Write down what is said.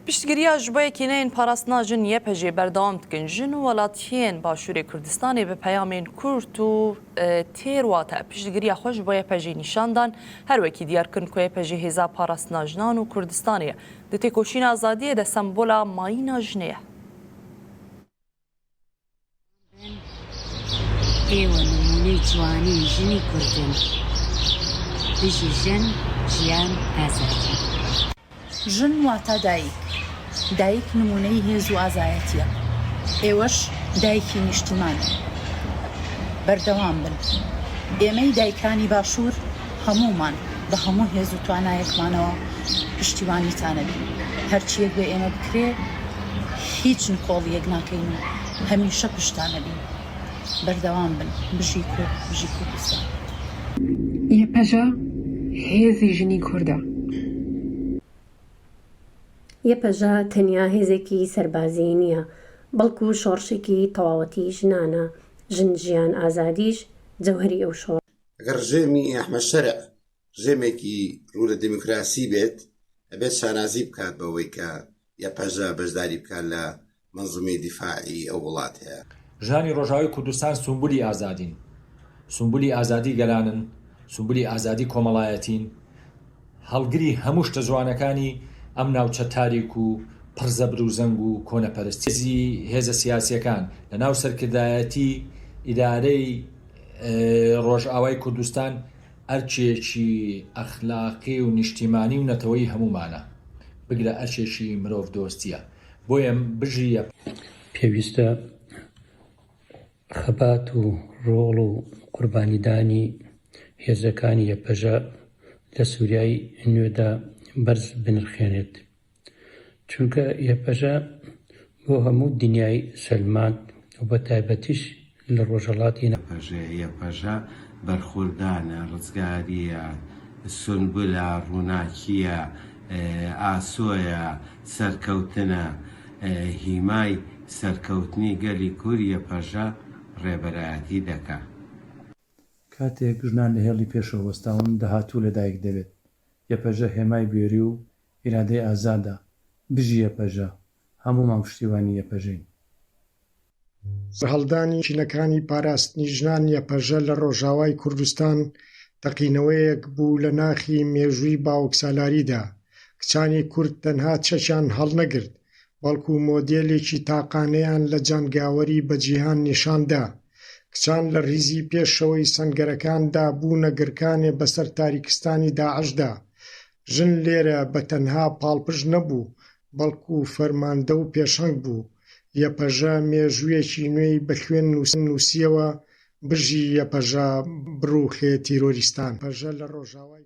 پشتگیریya ji bo yekîneyên parastina jin YPJ berdewam dikin. Jin û welatiyên Başûrê Kurdistanê bi peyamên kurt û têr wate piştgiriya xwe ji bo YPJ nîşan dan. Her wekî diyar kirin ku YPJ hêza parastina jinan û Kurdistanê ye. Di têkoşîna azadiyê de sembola mayîna jinê ye. ئێوە نمونەی جوانی ژنی کوردن بژی ژن ژیان ئازادی ژن واتە دایک دایک نمونەی هێز و ئازایەتیە ئێوەش دایکی نیشتیمانە بەردەوام بن ئێمەی دایکانی باشوور هەموومان بە هەموو هێز و توانایەکمانەوە پشتیوانیتانە بین هەرچیەک بێ ئێمە بکرێ هیچ نکۆڵیەک ناکەین و هەمیشە پشتانە بین بەردەوام بن بژی کوردستان YPJ هێزی ژنی کوردە YPJ تەنیا هێزێکی سەربازی نییە بەڵکو شۆڕشێکی تەواوەتی ژنانە ژن ژیان ئازادیش جەوهەری ئەو شۆڕ ئەگەر ڕژێمی ئەحمەد شەرع ڕژێمێکی ڕوو لە دموکراسی بێت ئەبێت شانازی بکات بەوەی کە YPJ بەشداری بکات لە منظومەی دیفاعی ئەو وڵات هەیە. ژنانی ڕۆژاوی کوردستان سمبولی ئازادین سمبولی ئازادی گەلانن سمبولی ئازادی کۆمەڵایەتین هەڵگری هەموو شتە جوانەکانی ئەم ناوچە تاریک و پڕزەبر و زەنگ و کۆنەپەرستی هێزە سیاسیەکان لە ناو سەرکردایەتی ئیدارەی ڕۆژئاوای کوردستان ئەرچێکی ئەخلاقی و نیشتیمانی و نەتەوەی هەمومانە بگرە ئەرچێکی مرۆڤ دۆستیە بۆیە بژی پێویستە خەبات و ڕۆڵ و قوربانیدانی هێزەکانی YPJ لە سووریای نوێدا بەرز بنرخێنێت چونکە YPJ بۆ هەموو دنیای سەلماند و بە تایبەتیش لە ڕۆژهەڵاتی YPJ بەرخوردانە ڕزگاریە سنبولە ڕووناکیە ئاسۆیە سەرکەوتنە هیمای سەرکەوتنی گەلی کوور YPJ ڕێبەرایەتی دەکا. کاتێک ژنان لە هێڵی پێشەوە وەستاون داهاتوو لەدایک دەبێت YPJ هێمای بێری و ئیرادەی ئازادە بژی YPJ هەموومان پشتیوانی YPJین. هەڵدانی چینەکانی پاراستنی ژنان YPJ لە ڕۆژاوای کوردستان تەقینەوەیەک بوو لە ناخی مێژووی باوەکسالاریدا کچانی کورد تەنها چەکیان هەڵنەگرت بەڵکو مۆدێلێکی تاقانەیان لە جانگاوەری بە جیهان نیشاندا کچان لە ریزی پێشەوەی سەنگەرەکاندا بوونە گرکانێ بەسەر تاریکستانی داعشدا ژن لێرە بە تەنها پاڵپژ نەبوو بەڵکو فەرماندە و پێشەنگ بوو YPJ مێژوویەکی نوێی بە خوێن نووسیەوە بژی YPJ بڕوخێ تیرۆریستان YPJ لە ڕۆژاوای